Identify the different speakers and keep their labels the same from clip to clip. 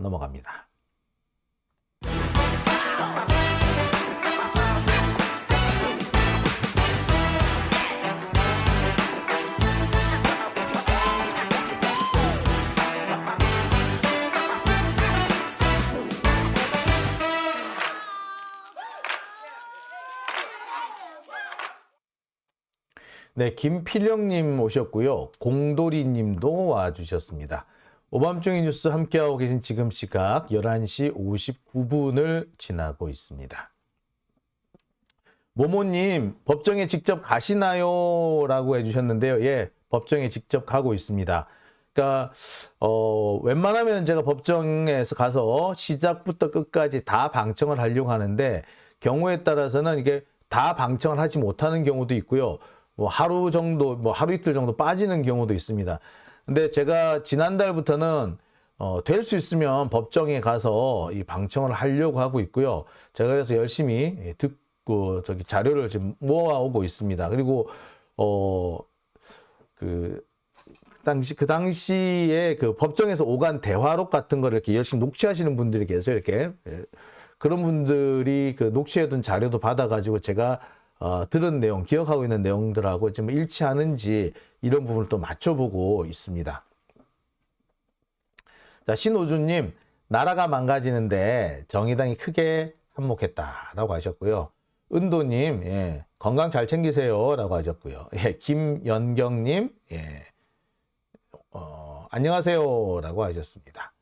Speaker 1: 넘어갑니다. 네, 김필영님 오셨고요. 공돌이님도 와주셨습니다. 오밤중의 뉴스 함께하고 계신 지금 시각 11시 59분을 지나고 있습니다. 모모님, 법정에 직접 가시나요? 라고 해주셨는데요. 예, 법정에 직접 가고 있습니다. 그러니까 웬만하면 제가 법정에서 가서 시작부터 끝까지 다 방청을 하려고 하는데 경우에 따라서는 이게 다 방청을 하지 못하는 경우도 있고요. 뭐 하루 정도, 뭐 하루 이틀 정도 빠지는 경우도 있습니다. 근데 제가 지난달부터는 될 수 있으면 법정에 가서 이 방청을 하려고 하고 있고요. 제가 그래서 열심히 듣고 저기 자료를 지금 모아오고 있습니다. 그리고 그 당시에 그 법정에서 오간 대화록 같은 거를 이렇게 열심히 녹취하시는 분들이 계세요. 이렇게 그런 분들이 그 녹취해둔 자료도 받아가지고 제가 들은 내용, 기억하고 있는 내용들하고 좀 일치하는지 이런 부분을 또 맞춰보고 있습니다. 자, 신호주님, 나라가 망가지는데 정의당이 크게 한몫했다라고 하셨고요. 은도님, 예, 건강 잘 챙기세요라고 하셨고요. 예, 김연경님, 예, 안녕하세요라고 하셨습니다.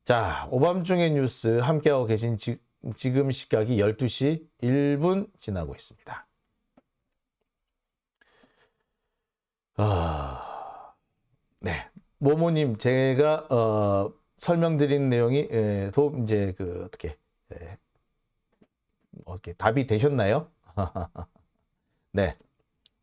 Speaker 1: 자, 오밤중의 뉴스 함께하고 계신 지금 시각이 12시 1분 지나고 있습니다. 네. 모모님, 제가, 설명드린 내용이, 이제, 어떻게, 답이 되셨나요? 네.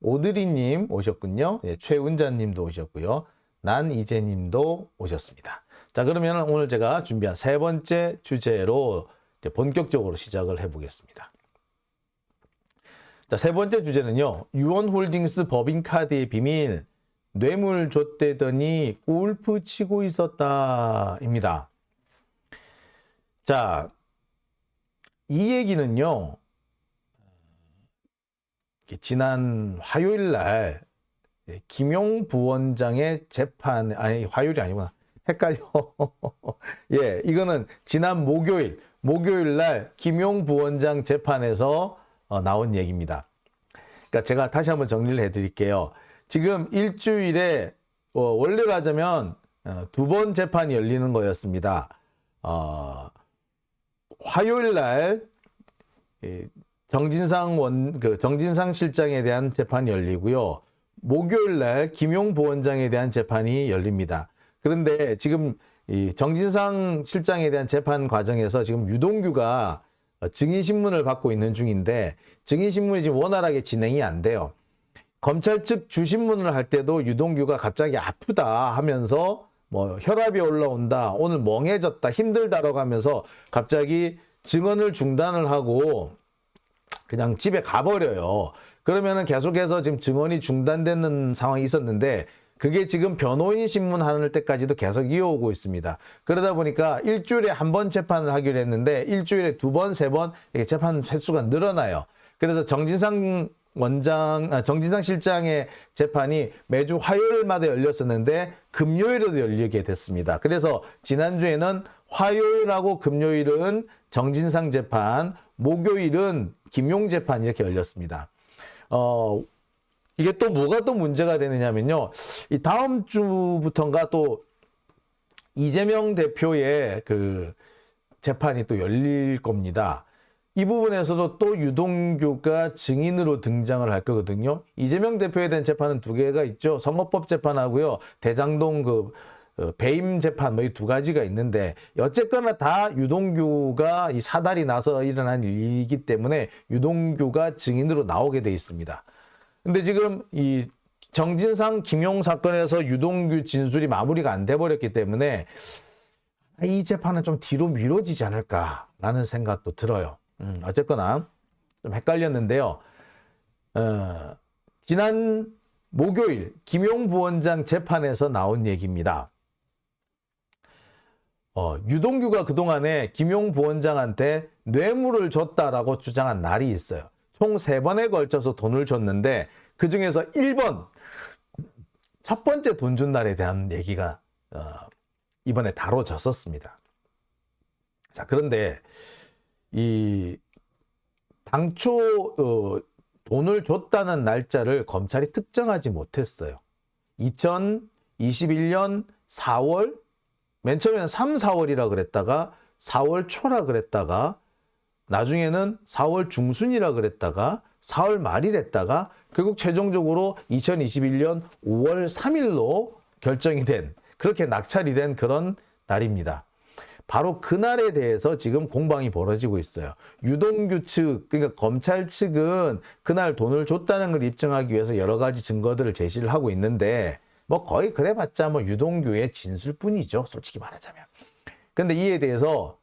Speaker 1: 오드리님 오셨군요. 예, 최은자님도 오셨고요. 난이제님도 오셨습니다. 자, 그러면 오늘 제가 준비한 세 번째 주제로 이제 본격적으로 시작을 해보겠습니다. 자, 세 번째 주제는요. 유원홀딩스 법인카드의 비밀, 뇌물 줬대더니 골프 치고 있었다입니다. 자, 이 얘기는요. 지난 화요일 날 김용 부원장의 재판, 아니 화요일이 아니구나. 헷갈려. 예, 이거는 지난 목요일 날 김용 부원장 재판에서 나온 얘기입니다. 그러니까 제가 다시 한번 정리를 해드릴게요. 지금 일주일에 원래라자면 두 번 재판이 열리는 거였습니다. 화요일 날 정진상 실장에 대한 재판이 열리고요. 목요일 날 김용 부원장에 대한 재판이 열립니다. 그런데 지금 이 정진상 실장에 대한 재판 과정에서 지금 유동규가 증인신문을 받고 있는 중인데 증인신문이 지금 원활하게 진행이 안 돼요. 검찰 측 주신문을 할 때도 유동규가 갑자기 아프다 하면서 뭐 혈압이 올라온다, 오늘 멍해졌다, 힘들다라고 하면서 갑자기 증언을 중단을 하고 그냥 집에 가버려요. 그러면은 계속해서 지금 증언이 중단되는 상황이 있었는데 그게 지금 변호인 신문하는 때까지도 계속 이어오고 있습니다. 그러다 보니까 일주일에 한 번 재판을 하기로 했는데 일주일에 두 번, 세 번 재판 횟수가 늘어나요. 그래서 정진상 실장의 재판이 매주 화요일마다 열렸었는데 금요일에도 열리게 됐습니다. 그래서 지난주에는 화요일하고 금요일은 정진상 재판, 목요일은 김용 재판 이렇게 열렸습니다. 이게 또 뭐가 또 문제가 되느냐면요. 이 다음 주부터인가 또 이재명 대표의 그 재판이 또 열릴 겁니다. 이 부분에서도 또 유동규가 증인으로 등장을 할 거거든요. 이재명 대표에 대한 재판은 두 개가 있죠. 선거법 재판하고요. 대장동 그 배임 재판 뭐 이 두 가지가 있는데 어쨌거나 다 유동규가 이 사달이 나서 일어난 일이기 때문에 유동규가 증인으로 나오게 돼 있습니다. 근데 지금 이 정진상 김용 사건에서 유동규 진술이 마무리가 안 돼 버렸기 때문에 이 재판은 좀 뒤로 미뤄지지 않을까라는 생각도 들어요. 어쨌거나 좀 헷갈렸는데요. 지난 목요일 김용 부원장 재판에서 나온 얘기입니다. 유동규가 그동안에 김용 부원장한테 뇌물을 줬다라고 주장한 날이 있어요. 총 3번에 걸쳐서 돈을 줬는데 그중에서 1번 첫 번째 돈 준 날에 대한 얘기가 이번에 다뤄졌었습니다. 자, 그런데 이 당초 돈을 줬다는 날짜를 검찰이 특정하지 못했어요. 2021년 4월, 맨 처음에는 3, 4월이라 그랬다가 4월 초라 그랬다가 나중에는 4월 중순이라 그랬다가 4월 말이랬다가 결국 최종적으로 2021년 5월 3일로 결정이 된, 그렇게 낙찰이 된 그런 날입니다. 바로 그날에 대해서 지금 공방이 벌어지고 있어요. 유동규 측, 그러니까 검찰 측은 그날 돈을 줬다는 걸 입증하기 위해서 여러 가지 증거들을 제시를 하고 있는데 뭐 거의 그래봤자 뭐 유동규의 진술뿐이죠. 솔직히 말하자면. 근데 이에 대해서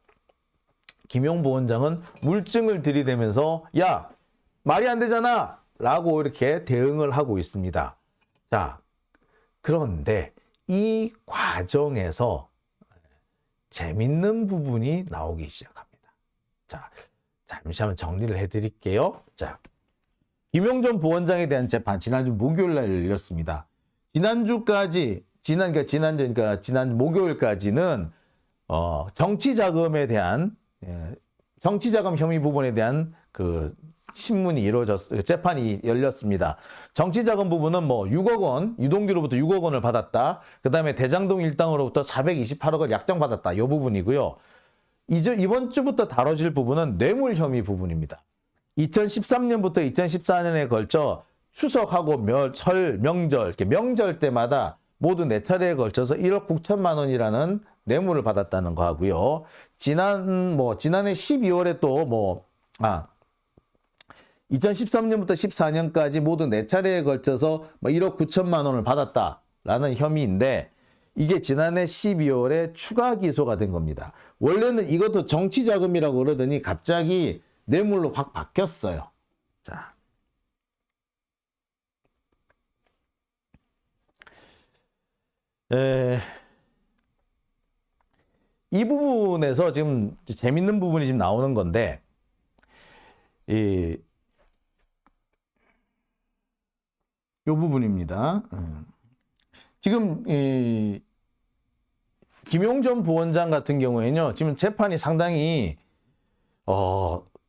Speaker 1: 김용 부원장은 물증을 들이대면서 야, 말이 안 되잖아 라고 이렇게 대응을 하고 있습니다. 자, 그런데 이 과정에서 재밌는 부분이 나오기 시작합니다. 자, 잠시 한번 정리를 해드릴게요. 자, 김용 전 부원장에 대한 재판 지난주 목요일 날 열렸습니다. 지난주까지 지난 목요일까지는 정치 자금에 대한 정치 자금 혐의 부분에 대한 그 신문이 재판이 열렸습니다. 정치 자금 부분은 뭐 6억 원, 유동규로부터 6억 원을 받았다. 그다음에 대장동 일당으로부터 428억을 약정받았다. 이 부분이고요. 이제 이번 주부터 다뤄질 부분은 뇌물 혐의 부분입니다. 2013년부터 2014년에 걸쳐 추석하고 설, 명절, 이렇게 명절 때마다 모두 4차례에 걸쳐서 1억 9천만 원이라는 뇌물을 받았다는 거 하고요. 지난해 12월에 또 2013년부터 14년까지 모두 4차례에 걸쳐서 1억 9천만 원을 받았다라는 혐의인데 이게 지난해 12월에 추가 기소가 된 겁니다. 원래는 이것도 정치자금이라고 그러더니 갑자기 뇌물로 확 바뀌었어요. 자, 이 부분에서 지금 재밌는 부분이 지금 나오는 건데 이 부분입니다. 지금 김용 전 부원장 같은 경우에는요, 지금 재판이 상당히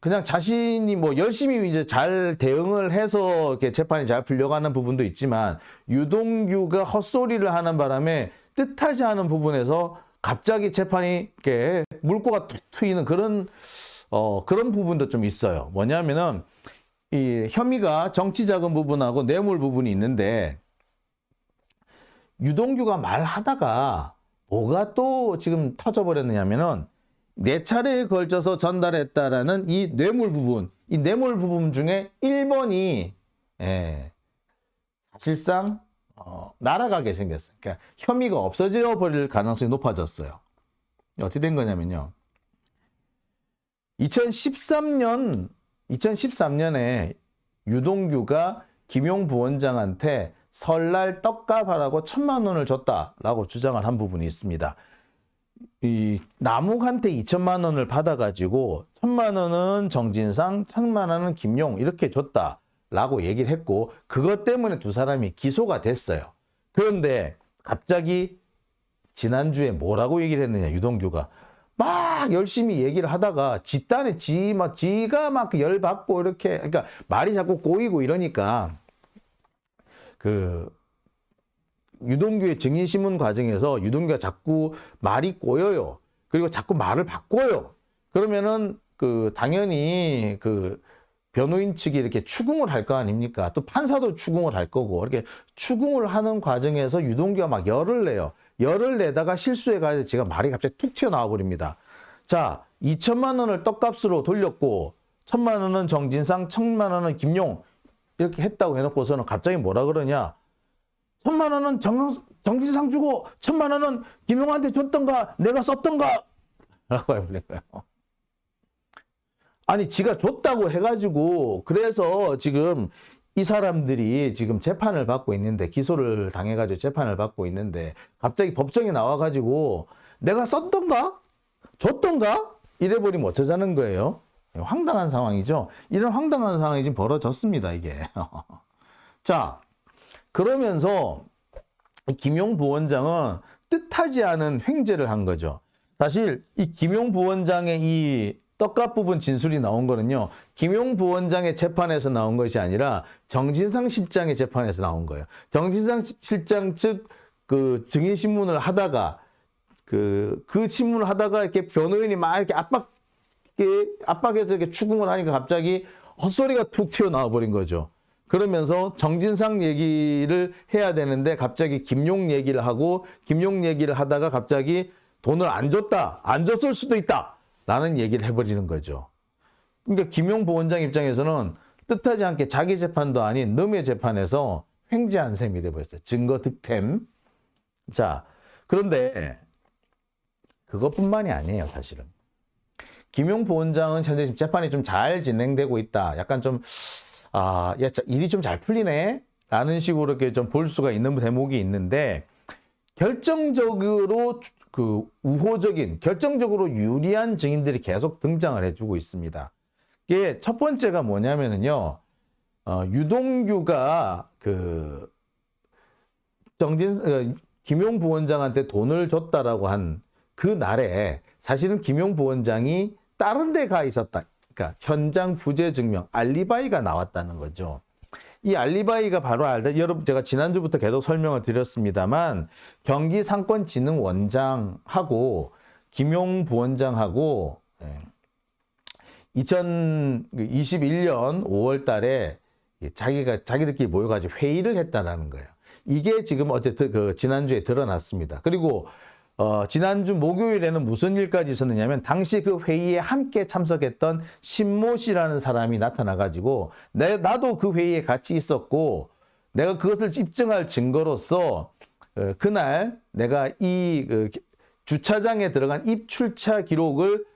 Speaker 1: 그냥 자신이 뭐 열심히 이제 잘 대응을 해서 이렇게 재판이 잘 풀려가는 부분도 있지만 유동규가 헛소리를 하는 바람에 뜻하지 않은 부분에서 갑자기 재판이 이렇게 물꼬가 툭 트이는 그런 부분도 좀 있어요. 뭐냐면은 이 혐의가 정치자금 부분하고 뇌물 부분이 있는데 유동규가 말하다가 뭐가 또 지금 터져버렸느냐면은 4차례에 걸쳐서 전달했다라는 이 뇌물 부분 중에 1번이 사실상 날아가게 생겼어요. 그러니까 혐의가 없어져 버릴 가능성이 높아졌어요. 어떻게 된 거냐면요. 2013년에 유동규가 김용 부원장한테 설날 떡값 하라고 1,000만 원을 줬다라고 주장을 한 부분이 있습니다. 이 남욱한테 2천만 원을 받아가지고 1,000만 원은 정진상, 1,000만 원은 김용 이렇게 줬다라고 얘기를 했고 그것 때문에 두 사람이 기소가 됐어요. 그런데 갑자기 지난주에 뭐라고 얘기를 했느냐, 유동규가 막 열심히 얘기를 하다가 지가 막 열받고 이렇게, 그러니까 말이 자꾸 꼬이고 이러니까 유동규의 증인신문 과정에서 유동규가 자꾸 말이 꼬여요. 그리고 자꾸 말을 바꿔요. 그러면은 당연히 변호인 측이 이렇게 추궁을 할 거 아닙니까? 또 판사도 추궁을 할 거고, 이렇게 추궁을 하는 과정에서 유동규가 막 열을 내요. 열을 내다가 실수해가지고 제가 말이 갑자기 툭 튀어나와 버립니다. 자, 2천만 원을 떡값으로 돌렸고 1,000만 원은 정진상, 1,000만 원은 김용 이렇게 했다고 해놓고서는 갑자기 뭐라 그러냐, 1,000만 원은 정진상 주고 1,000만 원은 김용한테 줬던가 내가 썼던가 라고 해버린 거예요. 아니, 지가 줬다고 해가지고 그래서 지금 이 사람들이 지금 재판을 받고 있는데, 기소를 당해가지고 재판을 받고 있는데 갑자기 법정에 나와가지고 내가 썼던가? 줬던가? 이래버리면 어쩌자는 거예요. 황당한 상황이죠. 이런 황당한 상황이 지금 벌어졌습니다, 이게. 자, 그러면서 김용 부원장은 뜻하지 않은 횡재를 한 거죠. 사실 이 김용 부원장의 이 떡값 부분 진술이 나온 거는요, 김용 부원장의 재판에서 나온 것이 아니라 정진상 실장의 재판에서 나온 거예요. 정진상 실장 측 그 증인 신문을 하다가 그 신문을 하다가 이렇게 변호인이 막 이렇게 압박해서 이렇게 추궁을 하니까 갑자기 헛소리가 툭 튀어나와 버린 거죠. 그러면서 정진상 얘기를 해야 되는데 갑자기 김용 얘기를 하고, 김용 얘기를 하다가 갑자기 돈을 안 줬다, 안 줬을 수도 있다 라는 얘기를 해버리는 거죠. 그러니까 김용 부원장 입장에서는 뜻하지 않게 자기 재판도 아닌 남의 재판에서 횡재한 셈이 돼버렸어요. 증거 득템. 자, 그런데 그것뿐만이 아니에요, 사실은. 김용 부원장은 현재 지금 재판이 좀 잘 진행되고 있다. 약간 좀, 일이 좀 잘 풀리네? 라는 식으로 이렇게 좀 볼 수가 있는 대목이 있는데, 결정적으로 우호적인, 결정적으로 유리한 증인들이 계속 등장을 해주고 있습니다. 이게 첫 번째가 뭐냐면은요, 유동규가 김용 부원장한테 돈을 줬다라고 한 그 날에 사실은 김용 부원장이 다른 데 가 있었다. 그러니까 현장 부재 증명, 알리바이가 나왔다는 거죠. 이 알리바이가 바로 여러분 제가 지난주부터 계속 설명을 드렸습니다만, 경기상권진흥원장하고 김용 부원장하고 2021년 5월 달에 자기들끼리 모여가지고 회의를 했다라는 거예요. 이게 지금 어쨌든 지난주에 드러났습니다. 그리고 지난주 목요일에는 무슨 일까지 있었느냐면, 당시 그 회의에 함께 참석했던 신모 씨라는 사람이 나타나가지고, 나도 그 회의에 같이 있었고, 내가 그것을 입증할 증거로서, 그날 내가 이 주차장에 들어간 입출차 기록을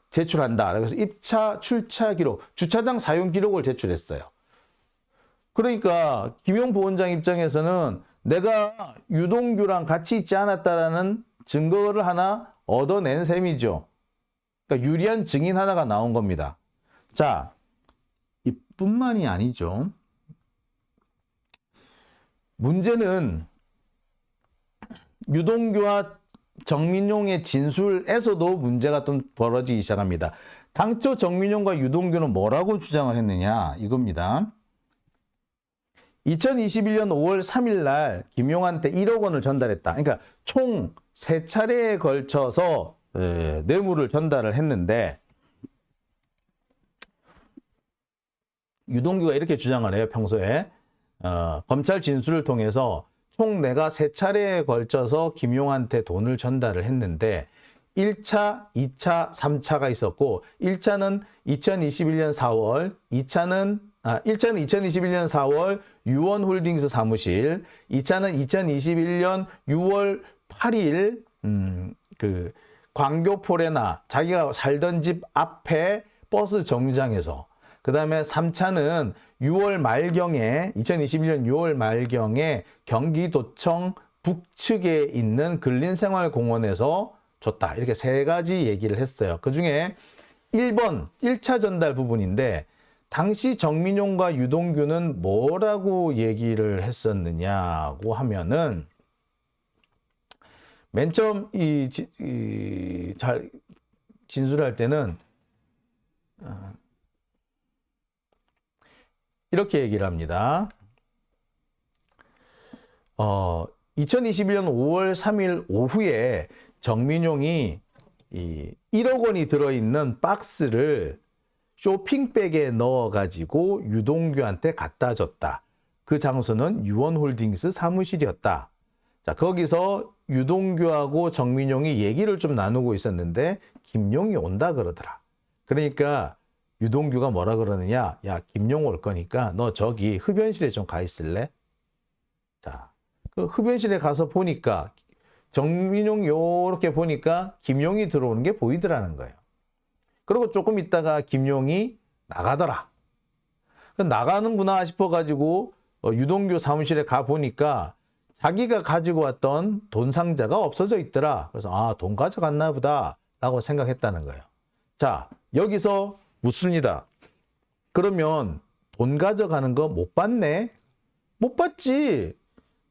Speaker 1: 제출한다. 그래서 입차, 출차 기록, 주차장 사용 기록을 제출했어요. 그러니까 김용 부원장 입장에서는 내가 유동규랑 같이 있지 않았다라는 증거를 하나 얻어낸 셈이죠. 그러니까 유리한 증인 하나가 나온 겁니다. 자, 이뿐만이 아니죠. 문제는 유동규와 정민용의 진술에서도 문제가 좀 벌어지기 시작합니다. 당초 정민용과 유동규는 뭐라고 주장을 했느냐, 이겁니다. 2021년 5월 3일 날 김용한테 1억 원을 전달했다. 그러니까 총 3차례에 걸쳐서 뇌물을 전달을 했는데, 유동규가 이렇게 주장을 해요. 평소에 검찰 진술을 통해서 총 내가 3차례에 걸쳐서 김용한테 돈을 전달을 했는데, 1차, 2차, 3차가 있었고, 1차는 2021년 4월, 1차는 2021년 4월 유원홀딩스 사무실, 2차는 2021년 6월 8일 광교포레나 자기가 살던 집 앞에 버스 정류장에서, 그 다음에 3차는 6월 말경에 2021년 6월 말경에 경기도청 북측에 있는 근린생활공원에서 줬다. 이렇게 3가지 얘기를 했어요. 그중에 1번 1차 전달 부분인데, 당시 정민용과 유동규는 뭐라고 얘기를 했었느냐고 하면은, 맨 처음 잘 진술할 때는 이렇게 얘기를 합니다. 2021년 5월 3일 오후에 정민용이 1억 원이 들어있는 박스를 쇼핑백에 넣어가지고 유동규한테 갖다 줬다. 그 장소는 유원홀딩스 사무실이었다. 자, 거기서 유동규하고 정민용이 얘기를 좀 나누고 있었는데 김용이 온다 그러더라. 그러니까 유동규가 뭐라 그러느냐, 야, 김용 올 거니까 너 저기 흡연실에 좀 가 있을래? 자, 그 흡연실에 가서 보니까 정민용 요렇게 보니까 김용이 들어오는 게 보이더라는 거예요. 그리고 조금 있다가 김용이 나가더라. 나가는구나 싶어가지고 유동규 사무실에 가 보니까 자기가 가지고 왔던 돈 상자가 없어져 있더라. 그래서 아, 돈 가져갔나 보다 라고 생각했다는 거예요. 자, 여기서 묻습니다. 그러면 돈 가져가는 거 못 봤네? 못 봤지.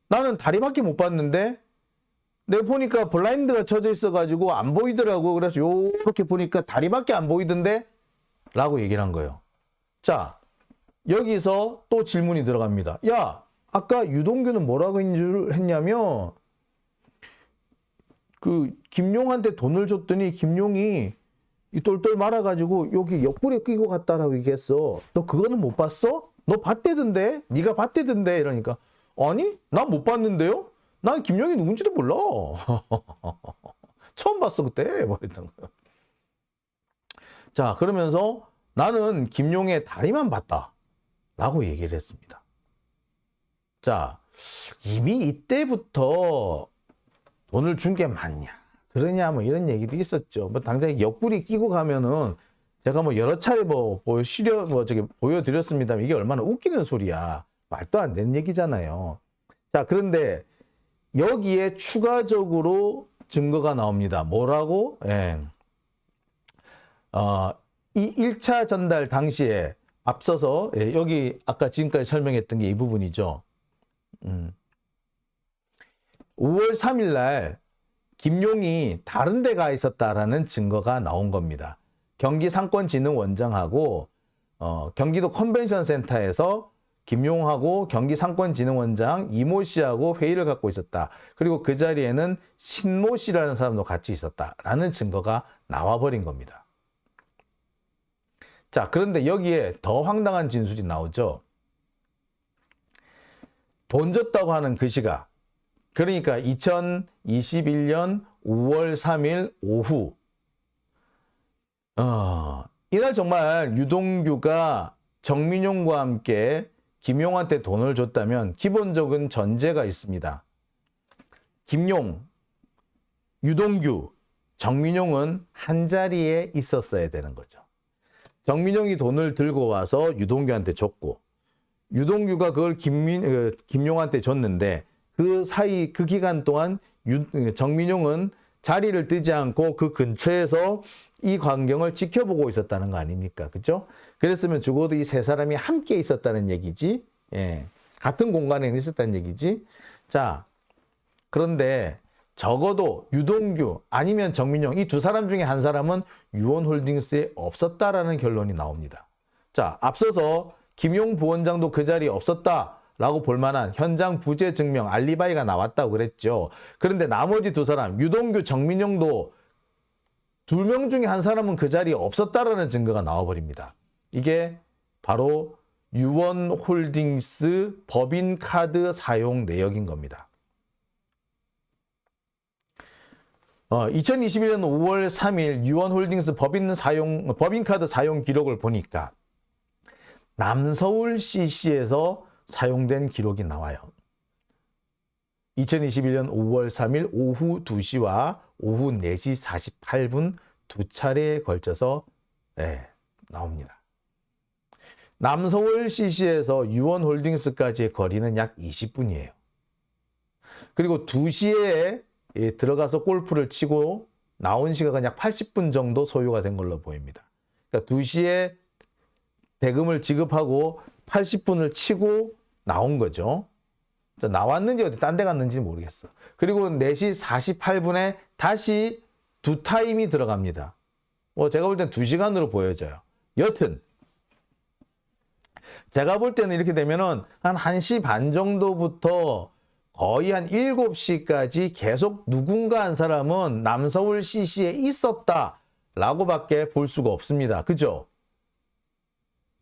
Speaker 1: 나는 다리밖에 못 봤는데 내가 보니까 블라인드가 쳐져 있어가지고 안 보이더라고. 그래서 요렇게 보니까 다리밖에 안 보이던데? 라고 얘기를 한 거예요. 자, 여기서 또 질문이 들어갑니다. 야, 아까 유동규는 뭐라고 했냐면 그 김용한테 돈을 줬더니 김용이 이 똘똘 말아가지고 여기 옆구리에 끼고 갔다라고 얘기했어. 너 그거는 못 봤어? 너 봤대던데? 네가 봤대던데? 이러니까 아니, 난 못 봤는데요? 난 김용이 누군지도 몰라. 처음 봤어 그때. 말했던 거예요. 자, 그러면서 나는 김용의 다리만 봤다 라고 얘기를 했습니다. 자, 이미 이때부터 돈을 준 게 맞냐 그러냐 뭐 이런 얘기도 있었죠. 뭐 당장 옆구리 끼고 가면은 제가 뭐 여러 차례 보여드렸습니다만 이게 얼마나 웃기는 소리야. 말도 안 되는 얘기잖아요. 자, 그런데 여기에 추가적으로 증거가 나옵니다. 뭐라고? 예. 이 1차 전달 당시에 앞서서 여기 아까 지금까지 설명했던 게 이 부분이죠. 5월 3일 날 김용이 다른 데 가 있었다라는 증거가 나온 겁니다. 경기 상권진흥원장하고 경기도 컨벤션 센터에서 김용하고 경기 상권진흥원장 이모 씨하고 회의를 갖고 있었다. 그리고 그 자리에는 신모 씨라는 사람도 같이 있었다라는 증거가 나와버린 겁니다. 자, 그런데 여기에 더 황당한 진술이 나오죠. 돈 줬다고 하는 그 시각, 그러니까 2021년 5월 3일 오후, 이날 정말 유동규가 정민용과 함께 김용한테 돈을 줬다면 기본적인 전제가 있습니다. 김용, 유동규, 정민용은 한자리에 있었어야 되는 거죠. 정민용이 돈을 들고 와서 유동규한테 줬고 유동규가 그걸 김용한테 줬는데 그 사이 그 기간 동안 정민용은 자리를 뜨지 않고 그 근처에서 이 광경을 지켜보고 있었다는 거 아닙니까? 그죠? 그랬으면 적어도 이 세 사람이 함께 있었다는 얘기지. 예. 같은 공간에 있었다는 얘기지. 자, 그런데 적어도 유동규 아니면 정민용 이 두 사람 중에 한 사람은 유원홀딩스에 없었다라는 결론이 나옵니다. 자, 앞서서 김용 부원장도 그 자리에 없었다라고 볼 만한 현장 부재 증명 알리바이가 나왔다고 그랬죠. 그런데 나머지 두 사람 유동규, 정민용도 2명 중에 한 사람은 그 자리에 없었다라는 증거가 나와버립니다. 이게 바로 유원홀딩스 법인카드 사용 내역인 겁니다. 2021년 5월 3일 유원홀딩스 법인카드 사용 기록을 보니까 남서울 CC에서 사용된 기록이 나와요. 2021년 5월 3일 오후 2시와 오후 4시 48분 두 차례에 걸쳐서 나옵니다. 남서울 CC에서 유원홀딩스까지의 거리는 약 20분이에요. 그리고 2시에 들어가서 골프를 치고 나온 시간은 약 80분 정도 소요가 된 걸로 보입니다. 그러니까 2시에 대금을 지급하고 80분을 치고 나온 거죠. 나왔는지 어디 딴 데 갔는지 모르겠어. 그리고 4시 48분에 다시 두 타임이 들어갑니다. 제가 볼 땐 2시간으로 보여져요. 여튼 제가 볼 때는 이렇게 되면은 한 1시 반 정도부터 거의 한 7시까지 계속 누군가 한 사람은 남서울 CC에 있었다라고밖에 볼 수가 없습니다. 그죠?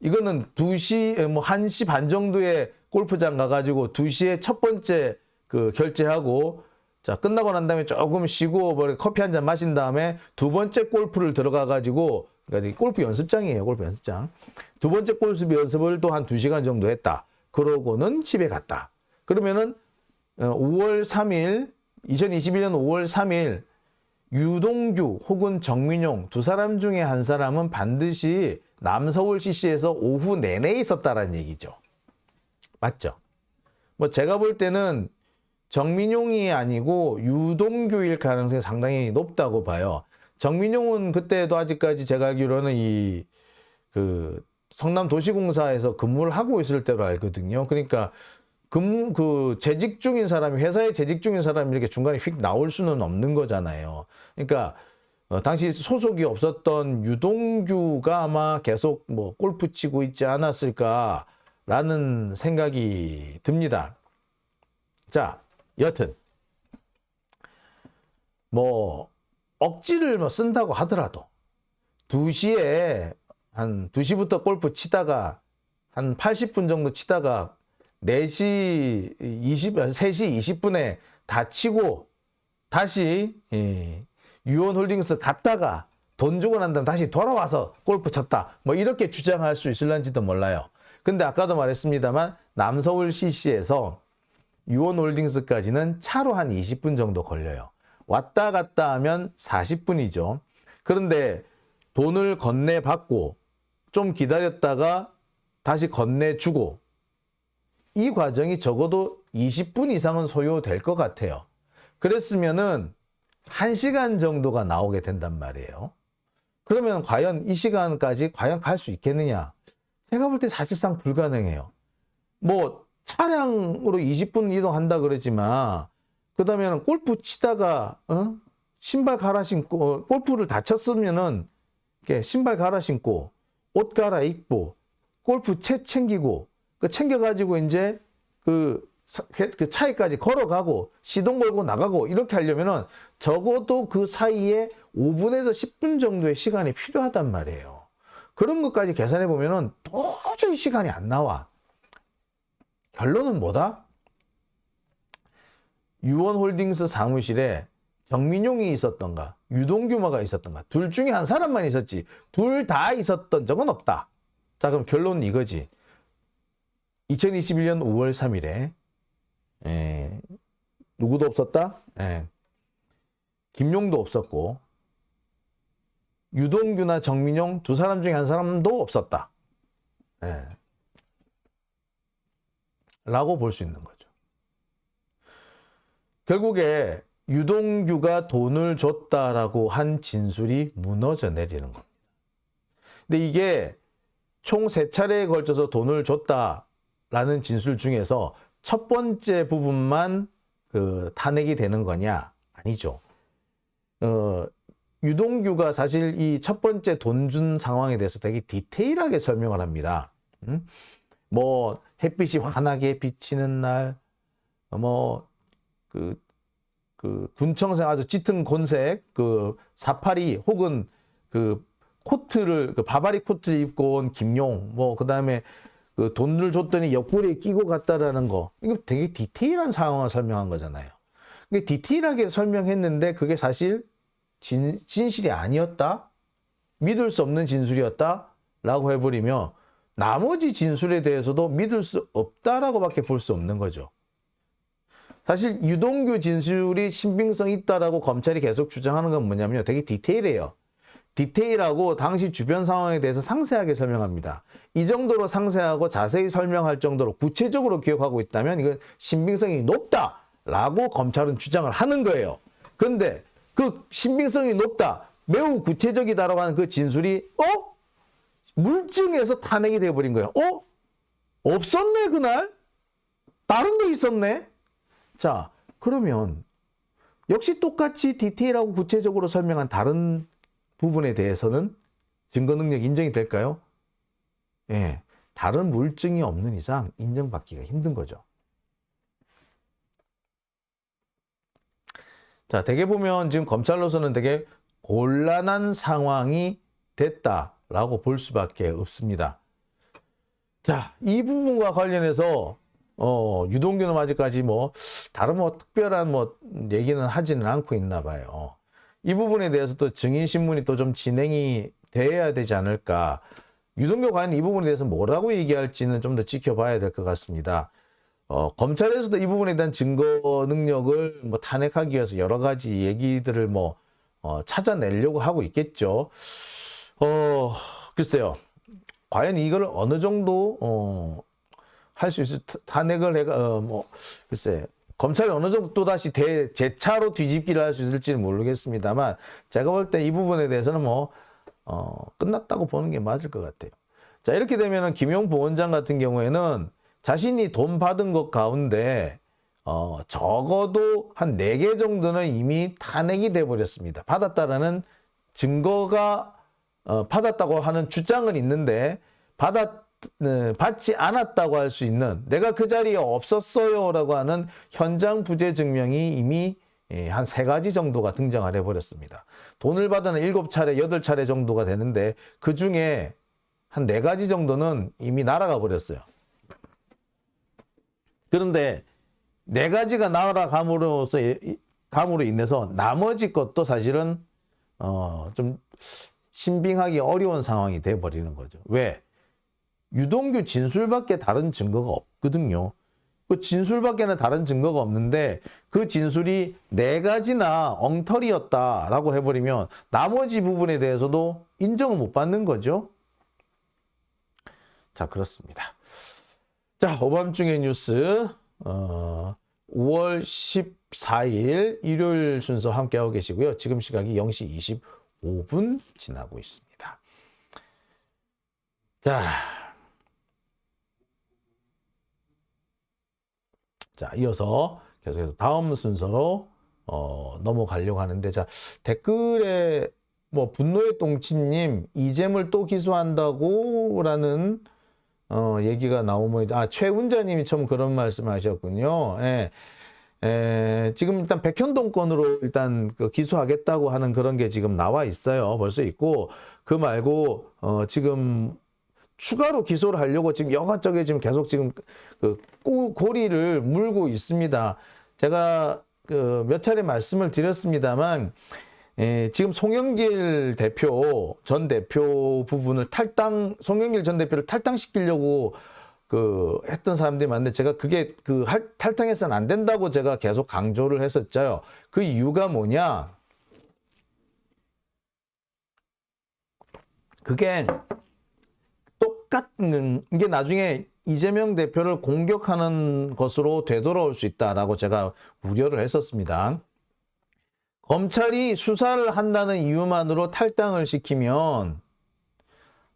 Speaker 1: 이거는 1시 반 정도에 골프장 가가지고 2시에 첫 번째 그 결제하고 자 끝나고 난 다음에 조금 쉬고 커피 한 잔 마신 다음에 두 번째 골프를 들어가가지고 그러니까 골프 연습장이에요. 골프 연습장. 두 번째 골프 연습을 또 한 2시간 정도 했다. 그러고는 집에 갔다. 그러면은 5월 3일 2021년 5월 3일 유동규 혹은 정민용 두 사람 중에 한 사람은 반드시 남서울 CC에서 오후 내내 있었다라는 얘기죠. 맞죠? 제가 볼 때는 정민용이 아니고 유동규일 가능성이 상당히 높다고 봐요. 정민용은 그때도 아직까지 제가 알기로는 그 성남도시공사에서 근무를 하고 있을 때로 알거든요. 그러니까 재직 중인 사람이, 회사에 재직 중인 사람이 이렇게 중간에 휙 나올 수는 없는 거잖아요. 그러니까 당시 소속이 없었던 유동규가 아마 계속 뭐 골프 치고 있지 않았을까라는 생각이 듭니다. 자, 여튼 뭐 억지를 뭐 쓴다고 하더라도 2시에 한 2시부터 골프 치다가 한 80분 정도 치다가 3시 20분에 다 치고 다시 유원홀딩스 갔다가 돈 주고 난 다음 다시 돌아와서 골프 쳤다. 뭐 이렇게 주장할 수 있을런지도 몰라요. 근데 아까도 말했습니다만 남서울 CC에서 유원홀딩스까지는 차로 한 20분 정도 걸려요. 왔다 갔다 하면 40분이죠. 그런데 돈을 건네받고 좀 기다렸다가 다시 건네주고 이 과정이 적어도 20분 이상은 소요될 것 같아요. 그랬으면은 1시간 정도가 나오게 된단 말이에요. 그러면 과연 이 시간까지 과연 갈 수 있겠느냐? 제가 볼 때 사실상 불가능해요. 뭐 차량으로 20분 이동한다 그러지만 그 다음에는 골프 치다가 신발 갈아 신고 골프를 다 쳤으면은 이렇게 신발 갈아 신고 옷 갈아입고 골프 채 챙기고 그 챙겨가지고 이제 그 차에까지 걸어가고 시동 걸고 나가고 이렇게 하려면은 적어도 그 사이에 5분에서 10분 정도의 시간이 필요하단 말이에요. 그런 것까지 계산해 보면은 도저히 시간이 안 나와. 결론은 뭐다? 유원홀딩스 사무실에 정민용이 있었던가 유동규가 있었던가 둘 중에 한 사람만 있었지 둘 다 있었던 적은 없다. 자, 그럼 결론은 이거지. 2021년 5월 3일에 누구도 없었다? 김용도 없었고 유동규나 정민용 두 사람 중에 한 사람도 없었다. 라고 볼 수 있는 거죠. 결국에 유동규가 돈을 줬다라고 한 진술이 무너져 내리는 겁니다. 근데 이게 총 3차례에 걸쳐서 돈을 줬다라는 진술 중에서 첫 번째 부분만 탄핵이 되는 거냐? 아니죠. 유동규가 사실 이 첫 번째 돈 준 상황에 대해서 되게 디테일하게 설명을 합니다. 뭐 햇빛이 환하게 비치는 날, 뭐 군청색 아주 짙은 곤색 사파리 혹은 코트를 바바리 코트를 입고 온 김용, 뭐 그다음에 돈을 줬더니 옆구리에 끼고 갔다라는 거, 이거 되게 디테일한 상황을 설명한 거잖아요. 근데 디테일하게 설명했는데 그게 사실 진실이 아니었다, 믿을 수 없는 진술이었다라고 해버리면 나머지 진술에 대해서도 믿을 수 없다라고밖에 볼 수 없는 거죠. 사실 유동규 진술이 신빙성 있다라고 검찰이 계속 주장하는 건 뭐냐면요, 되게 디테일해요. 디테일하고 당시 주변 상황에 대해서 상세하게 설명합니다. 이 정도로 상세하고 자세히 설명할 정도로 구체적으로 기억하고 있다면 이건 신빙성이 높다라고 검찰은 주장을 하는 거예요. 그런데 그 신빙성이 높다, 매우 구체적이다라고 하는 그 진술이 물증에서 탄핵이 되어버린 거예요. 없었네 그날? 다른 게 있었네? 자, 그러면 역시 똑같이 디테일하고 구체적으로 설명한 다른 부분에 대해서는 증거 능력 인정이 될까요? 예, 다른 물증이 없는 이상 인정받기가 힘든 거죠. 자, 되게 보면 지금 검찰로서는 되게 곤란한 상황이 됐다라고 볼 수밖에 없습니다. 자, 이 부분과 관련해서 유동규는 아직까지 다른 특별한 얘기는 하지는 않고 있나 봐요. 이 부분에 대해서 또 증인신문이 또 좀 진행이 돼야 되지 않을까. 유동규가 과연 이 부분에 대해서 뭐라고 얘기할지는 좀 더 지켜봐야 될 것 같습니다. 검찰에서도 이 부분에 대한 증거 능력을 탄핵하기 위해서 여러 가지 얘기들을 찾아내려고 하고 있겠죠. 글쎄요. 과연 이걸 어느 정도 할 수 있을 탄핵을 글쎄 검찰이 어느 정도 또다시 재차로 뒤집기를 할 수 있을지는 모르겠습니다만 제가 볼 때 이 부분에 대해서는 끝났다고 보는 게 맞을 것 같아요. 자, 이렇게 되면은 김용 부원장 같은 경우에는 자신이 돈 받은 것 가운데 적어도 한 4개 정도는 이미 탄핵이 돼 버렸습니다. 받았다라는 증거가 받았다고 하는 주장은 있는데 받지 않았다고 할 수 있는, 내가 그 자리에 없었어요라고 하는 현장 부재 증명이 이미 한 3가지 정도가 등장을 해버렸습니다. 돈을 받은 7차례, 8차례 정도가 되는데 그 중에 한 4가지 정도는 이미 날아가 버렸어요. 그런데 4가지가 감으로 인해서 나머지 것도 사실은 좀 신빙하기 어려운 상황이 돼버리는 거죠. 왜? 유동규 진술밖에 다른 증거가 없거든요. 그 진술밖에는 다른 증거가 없는데 그 진술이 4가지나 엉터리였다라고 해버리면 나머지 부분에 대해서도 인정을 못 받는 거죠. 자, 그렇습니다. 자, 오밤중의 뉴스 5월 14일 일요일 순서 함께하고 계시고요. 지금 시각이 0시 25분 지나고 있습니다. 자, 이어서 계속해서 다음 순서로 넘어가려고 하는데, 자, 댓글에 분노의 똥침님 이재물 또 기소한다고 라는 얘기가 나오면, 최운자님이 처음 그런 말씀을 하셨군요. 지금 일단 백현동 건으로 일단 기소하겠다고 하는 그런 게 지금 나와 있어요. 벌써 있고, 그 말고 지금 추가로 기소를 하려고 지금 여것저것 지금 계속 지금 고리를 물고 있습니다. 제가 몇 차례 말씀을 드렸습니다만, 지금 송영길 전 대표 부분을 송영길 전 대표를 탈당시키려고 했던 사람들이 많은데, 제가 그게 탈당해서는 안 된다고 제가 계속 강조를 했었죠. 그 이유가 뭐냐? 그게 똑같은 게 나중에 이재명 대표를 공격하는 것으로 되돌아올 수 있다라고 제가 우려를 했었습니다. 검찰이 수사를 한다는 이유만으로 탈당을 시키면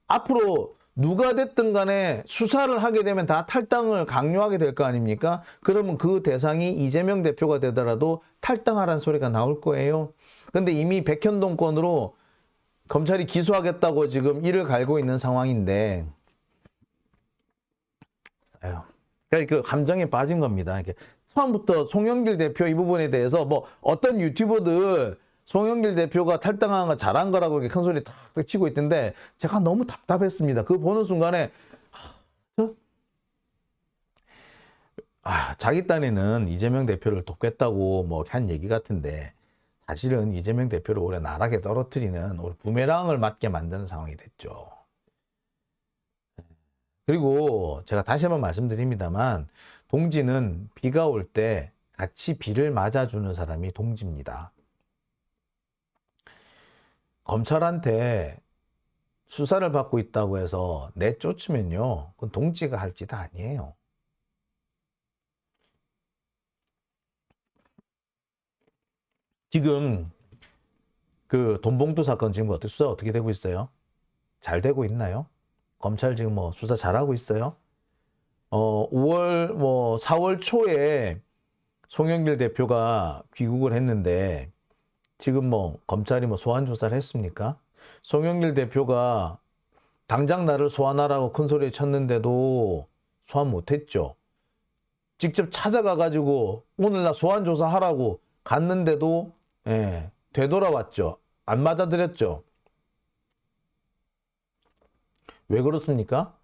Speaker 1: 앞으로 누가 됐든 간에 수사를 하게 되면 다 탈당을 강요하게 될 거 아닙니까? 그러면 그 대상이 이재명 대표가 되더라도 탈당하라는 소리가 나올 거예요. 근데 이미 백현동 건으로 검찰이 기소하겠다고 지금 이를 갈고 있는 상황인데, 그 감정에 빠진 겁니다. 처음부터 송영길 대표 이 부분에 대해서 어떤 유튜버들 송영길 대표가 탈당한 거 잘한 거라고 이렇게 큰 소리 탁 치고 있던데, 제가 너무 답답했습니다. 그거 보는 순간에 자기 딴에는 이재명 대표를 돕겠다고 한 얘기 같은데, 사실은 이재명 대표를 오래 나락에 떨어뜨리는 부메랑을 맞게 만드는 상황이 됐죠. 그리고 제가 다시 한번 말씀드립니다만, 동지는 비가 올 때 같이 비를 맞아주는 사람이 동지입니다. 검찰한테 수사를 받고 있다고 해서 내쫓으면요, 그건 동지가 할 짓 아니에요. 지금 돈봉투 사건 지금 수사 어떻게 되고 있어요? 잘 되고 있나요? 검찰 지금 수사 잘하고 있어요? 4월 초에 송영길 대표가 귀국을 했는데 지금 검찰이 소환 조사를 했습니까? 송영길 대표가 당장 나를 소환하라고 큰 소리 쳤는데도 소환 못했죠. 직접 찾아가가지고 오늘 나 소환 조사하라고 갔는데도 되돌아왔죠. 안 맞아들였죠. 왜 그렇습니까?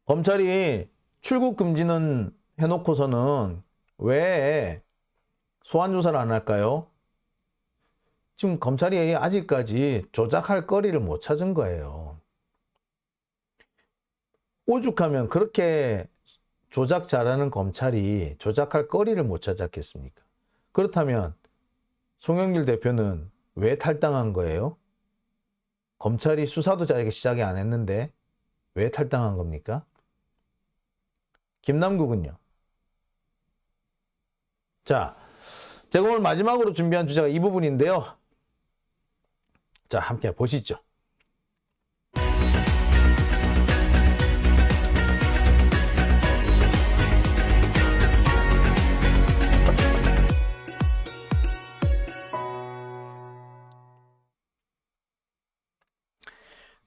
Speaker 1: 검찰이 출국 금지는 해놓고서는 왜 소환 조사를 안 할까요? 지금 검찰이 아직까지 조작할 거리를 못 찾은 거예요. 오죽하면 그렇게 조작 잘하는 검찰이 조작할 거리를 못 찾았겠습니까? 그렇다면 송영길 대표는 왜 탈당한 거예요? 검찰이 수사도 잘 시작이 안 했는데 왜 탈당한 겁니까? 김남국은요? 자, 제가 오늘 마지막으로 준비한 주제가 이 부분인데요. 자, 함께 보시죠.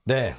Speaker 1: 네.